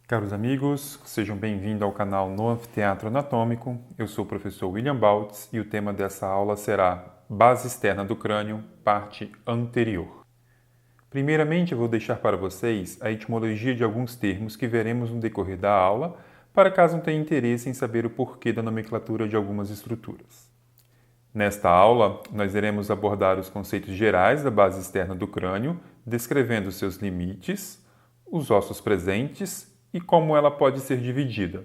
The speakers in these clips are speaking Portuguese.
Caros amigos, sejam bem-vindos ao canal No Anfiteatro Anatômico. Eu sou o professor William Baltz e o tema dessa aula será Base Externa do Crânio, parte anterior. Primeiramente, eu vou deixar para vocês a etimologia de alguns termos que veremos no decorrer da aula, para caso tenham interesse em saber o porquê da nomenclatura de algumas estruturas. Nesta aula, nós iremos abordar os conceitos gerais da base externa do crânio, descrevendo seus limites, os ossos presentes e como ela pode ser dividida.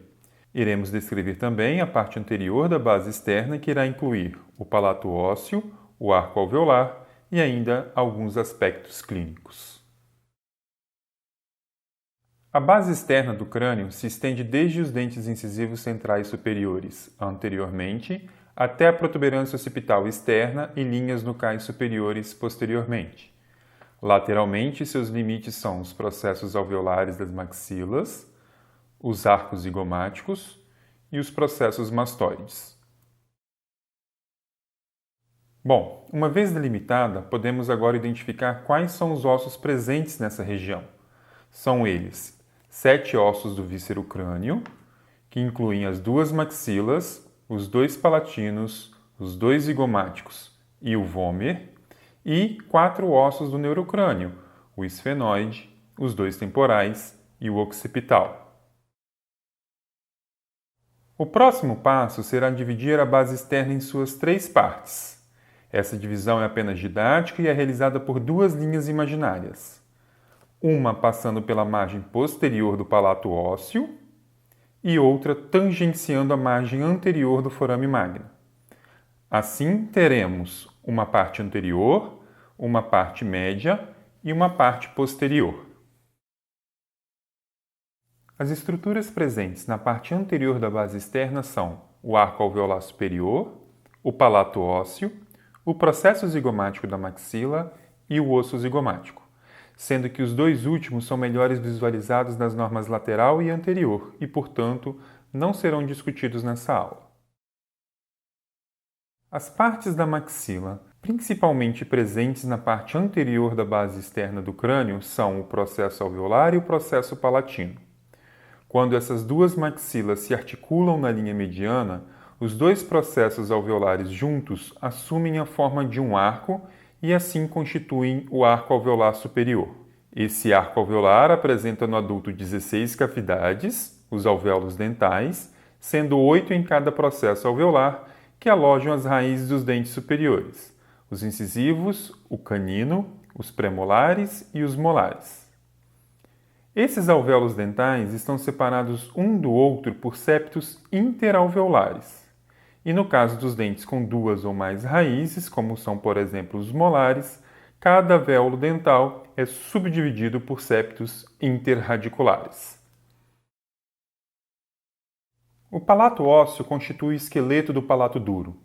Iremos descrever também a parte anterior da base externa, que irá incluir o palato ósseo, o arco alveolar e ainda alguns aspectos clínicos. A base externa do crânio se estende desde os dentes incisivos centrais superiores, anteriormente, até a protuberância occipital externa e linhas nucais superiores, posteriormente. Lateralmente, seus limites são os processos alveolares das maxilas, os arcos zigomáticos e os processos mastoides. Bom, uma vez delimitada, podemos agora identificar quais são os ossos presentes nessa região. São eles 7 ossos do víscero crânio, que incluem as 2 maxilas, os 2 palatinos, os 2 zigomáticos e o vômer, e 4 ossos do neurocrânio, o esfenoide, os 2 temporais e o occipital. O próximo passo será dividir a base externa em suas 3 partes. Essa divisão é apenas didática e é realizada por 2 linhas imaginárias. Uma passando pela margem posterior do palato ósseo e outra tangenciando a margem anterior do forame magno. Assim, teremos uma parte anterior, uma parte média e uma parte posterior. As estruturas presentes na parte anterior da base externa são o arco alveolar superior, o palato ósseo, o processo zigomático da maxila e o osso zigomático, sendo que os 2 últimos são melhores visualizados nas normas lateral e anterior e, portanto, não serão discutidos nessa aula. As partes da maxila, principalmente presentes na parte anterior da base externa do crânio, são o processo alveolar e o processo palatino. Quando essas 2 maxilas se articulam na linha mediana, os 2 processos alveolares juntos assumem a forma de um arco e assim constituem o arco alveolar superior. Esse arco alveolar apresenta no adulto 16 cavidades, os alvéolos dentais, sendo 8 em cada processo alveolar, que alojam as raízes dos dentes superiores, os incisivos, o canino, os premolares e os molares. Esses alvéolos dentais estão separados um do outro por septos interalveolares. E no caso dos dentes com 2 ou mais raízes, como são, por exemplo, os molares, cada alvéolo dental é subdividido por septos interradiculares. O palato ósseo constitui o esqueleto do palato duro.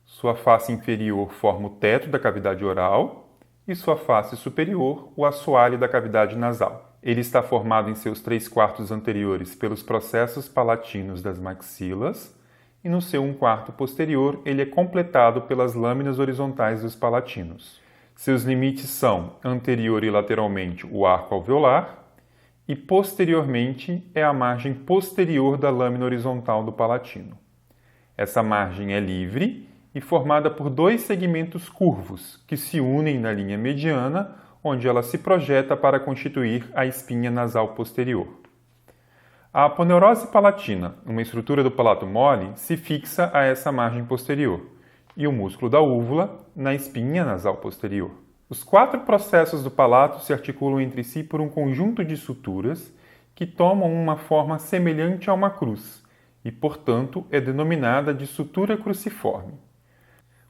Sua face inferior forma o teto da cavidade oral e sua face superior o assoalho da cavidade nasal. Ele está formado em seus 3/4 anteriores pelos processos palatinos das maxilas e no seu 1/4 posterior ele é completado pelas lâminas horizontais dos palatinos. Seus limites são, anterior e lateralmente, o arco alveolar e posteriormente é a margem posterior da lâmina horizontal do palatino. Essa margem é livre e formada por 2 segmentos curvos que se unem na linha mediana, onde ela se projeta para constituir a espinha nasal posterior. A aponeurose palatina, uma estrutura do palato mole, se fixa a essa margem posterior, e o músculo da úvula na espinha nasal posterior. Os 4 processos do palato se articulam entre si por um conjunto de suturas que tomam uma forma semelhante a uma cruz e, portanto, é denominada de sutura cruciforme.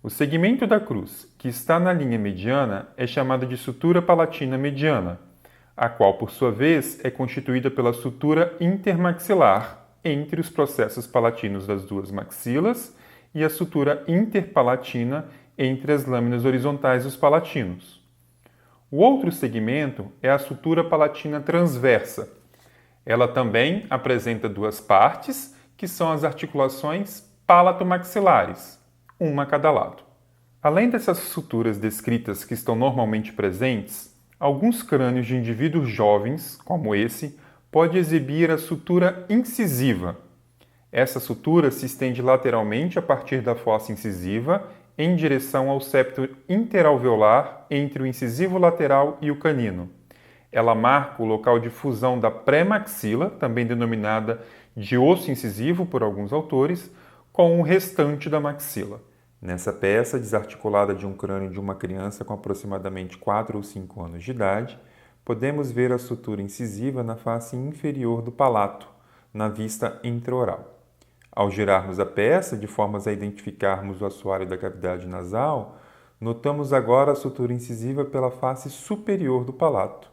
O segmento da cruz, que está na linha mediana, é chamado de sutura palatina mediana, a qual, por sua vez, é constituída pela sutura intermaxilar entre os processos palatinos das 2 maxilas e a sutura interpalatina entre as lâminas horizontais dos palatinos. O outro segmento é a sutura palatina transversa. Ela também apresenta 2 partes, que são as articulações palato-maxilares, uma a cada lado. Além dessas suturas descritas que estão normalmente presentes, alguns crânios de indivíduos jovens, como esse, pode exibir a sutura incisiva. Essa sutura se estende lateralmente a partir da fossa incisiva em direção ao septo interalveolar entre o incisivo lateral e o canino. Ela marca o local de fusão da pré-maxila, também denominada de osso incisivo por alguns autores, com o restante da maxila. Nessa peça, desarticulada de um crânio de uma criança com aproximadamente 4 ou 5 anos de idade, podemos ver a sutura incisiva na face inferior do palato, na vista intraoral. Ao girarmos a peça, de forma a identificarmos o assoalho da cavidade nasal, notamos agora a sutura incisiva pela face superior do palato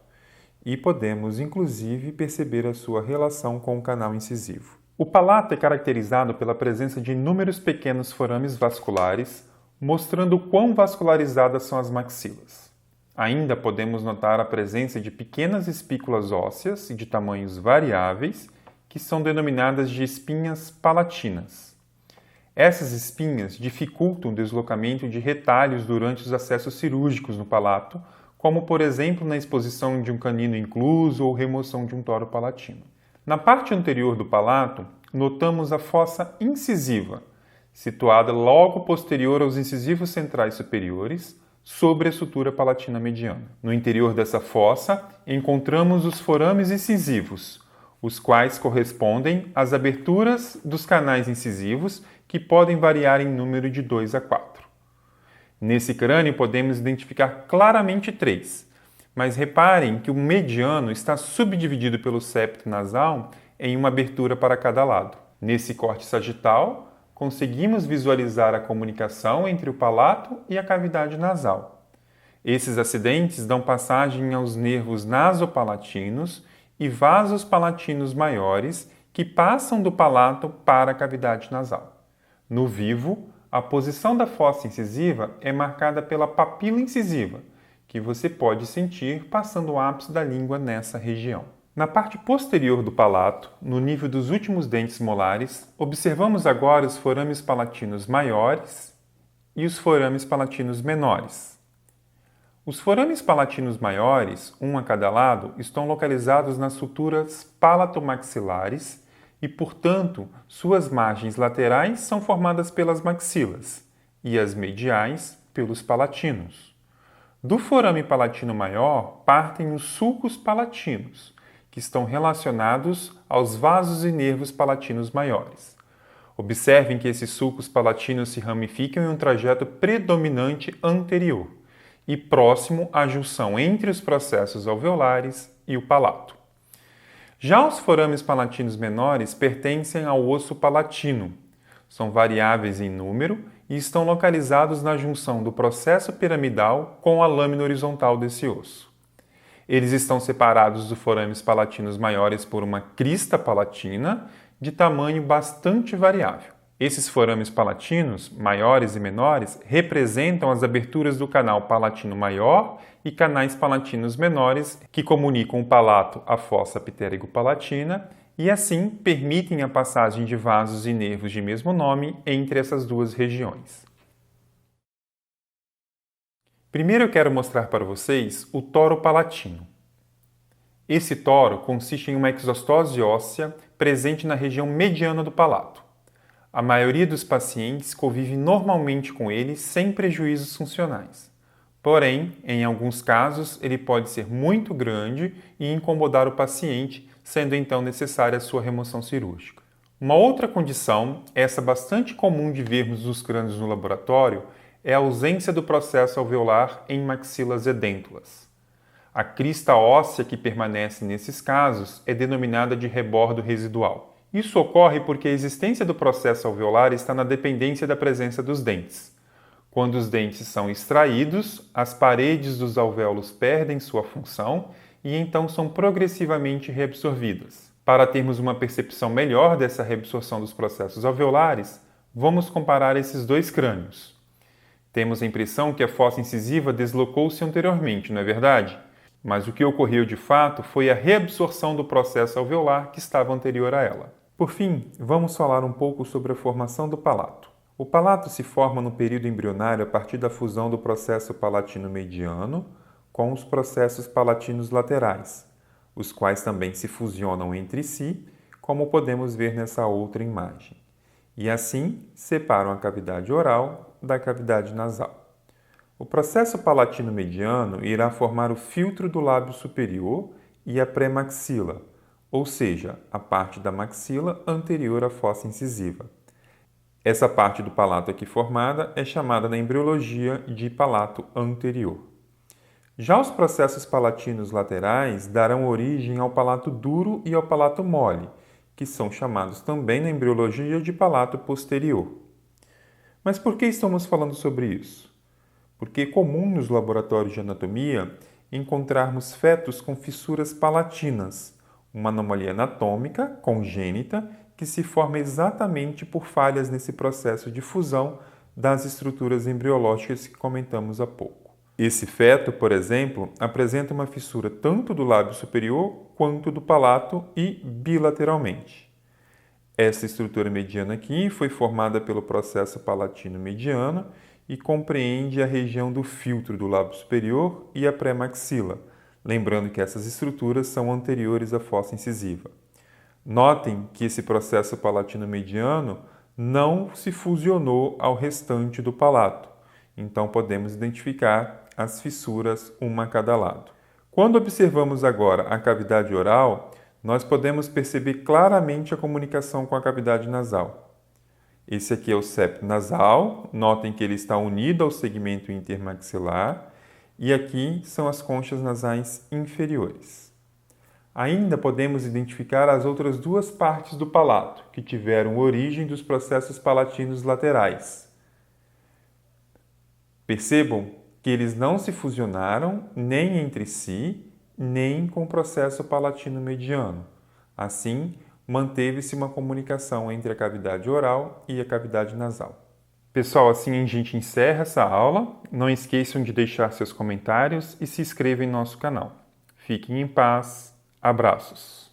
e podemos, inclusive, perceber a sua relação com o canal incisivo. O palato é caracterizado pela presença de inúmeros pequenos forames vasculares, mostrando quão vascularizadas são as maxilas. Ainda podemos notar a presença de pequenas espículas ósseas de tamanhos variáveis, que são denominadas de espinhas palatinas. Essas espinhas dificultam o deslocamento de retalhos durante os acessos cirúrgicos no palato, como por exemplo na exposição de um canino incluso ou remoção de um toro palatino. Na parte anterior do palato, notamos a fossa incisiva, situada logo posterior aos incisivos centrais superiores, sobre a sutura palatina mediana. No interior dessa fossa, encontramos os forames incisivos, os quais correspondem às aberturas dos canais incisivos, que podem variar em número de 2 a 4. Nesse crânio podemos identificar claramente 3, mas reparem que o mediano está subdividido pelo septo nasal em uma abertura para cada lado. Nesse corte sagital, conseguimos visualizar a comunicação entre o palato e a cavidade nasal. Esses acidentes dão passagem aos nervos nasopalatinos e vasos palatinos maiores que passam do palato para a cavidade nasal. No vivo, a posição da fossa incisiva é marcada pela papila incisiva, que você pode sentir passando o ápice da língua nessa região. Na parte posterior do palato, no nível dos últimos dentes molares, observamos agora os forames palatinos maiores e os forames palatinos menores. Os forames palatinos maiores, um a cada lado, estão localizados nas suturas palatomaxilares e, portanto, suas margens laterais são formadas pelas maxilas e as mediais pelos palatinos. Do forame palatino maior partem os sulcos palatinos, que estão relacionados aos vasos e nervos palatinos maiores. Observem que esses sulcos palatinos se ramificam em um trajeto predominante anterior e próximo à junção entre os processos alveolares e o palato. Já os forames palatinos menores pertencem ao osso palatino. São variáveis em número e estão localizados na junção do processo piramidal com a lâmina horizontal desse osso. Eles estão separados dos forames palatinos maiores por uma crista palatina de tamanho bastante variável. Esses forames palatinos, maiores e menores, representam as aberturas do canal palatino maior e canais palatinos menores que comunicam o palato à fossa ptérigo-palatina e, assim, permitem a passagem de vasos e nervos de mesmo nome entre essas duas regiões. Primeiro eu quero mostrar para vocês o toro palatino. Esse toro consiste em uma exostose óssea presente na região mediana do palato. A maioria dos pacientes convive normalmente com ele sem prejuízos funcionais. Porém, em alguns casos, ele pode ser muito grande e incomodar o paciente, sendo então necessária a sua remoção cirúrgica. Uma outra condição, essa bastante comum de vermos nos crânios no laboratório, é a ausência do processo alveolar em maxilas edêntulas. A crista óssea que permanece nesses casos é denominada de rebordo residual. Isso ocorre porque a existência do processo alveolar está na dependência da presença dos dentes. Quando os dentes são extraídos, as paredes dos alvéolos perdem sua função e então são progressivamente reabsorvidas. Para termos uma percepção melhor dessa reabsorção dos processos alveolares, vamos comparar esses dois crânios. Temos a impressão que a fossa incisiva deslocou-se anteriormente, não é verdade? Mas o que ocorreu de fato foi a reabsorção do processo alveolar que estava anterior a ela. Por fim, vamos falar um pouco sobre a formação do palato. O palato se forma no período embrionário a partir da fusão do processo palatino mediano com os processos palatinos laterais, os quais também se fusionam entre si, como podemos ver nessa outra imagem, e assim separam a cavidade oral da cavidade nasal. O processo palatino mediano irá formar o filtro do lábio superior e a pré-maxila, ou seja, a parte da maxila anterior à fossa incisiva. Essa parte do palato aqui formada é chamada na embriologia de palato anterior. Já os processos palatinos laterais darão origem ao palato duro e ao palato mole, que são chamados também na embriologia de palato posterior. Mas por que estamos falando sobre isso? Porque é comum nos laboratórios de anatomia encontrarmos fetos com fissuras palatinas, uma anomalia anatômica congênita que se forma exatamente por falhas nesse processo de fusão das estruturas embriológicas que comentamos há pouco. Esse feto, por exemplo, apresenta uma fissura tanto do lábio superior quanto do palato e bilateralmente. Essa estrutura mediana aqui foi formada pelo processo palatino mediano e compreende a região do filtro do lábio superior e a pré-maxila, lembrando que essas estruturas são anteriores à fossa incisiva. Notem que esse processo palatino mediano não se fusionou ao restante do palato, então podemos identificar as fissuras uma a cada lado. Quando observamos agora a cavidade oral, nós podemos perceber claramente a comunicação com a cavidade nasal. Esse aqui é o septo nasal, notem que ele está unido ao segmento intermaxilar, e aqui são as conchas nasais inferiores. Ainda podemos identificar as outras duas partes do palato, que tiveram origem dos processos palatinos laterais. Percebam que eles não se fusionaram nem entre si, nem com o processo palatino mediano. Assim, manteve-se uma comunicação entre a cavidade oral e a cavidade nasal. Pessoal, assim a gente encerra essa aula. Não esqueçam de deixar seus comentários e se inscrevam em nosso canal. Fiquem em paz. Abraços.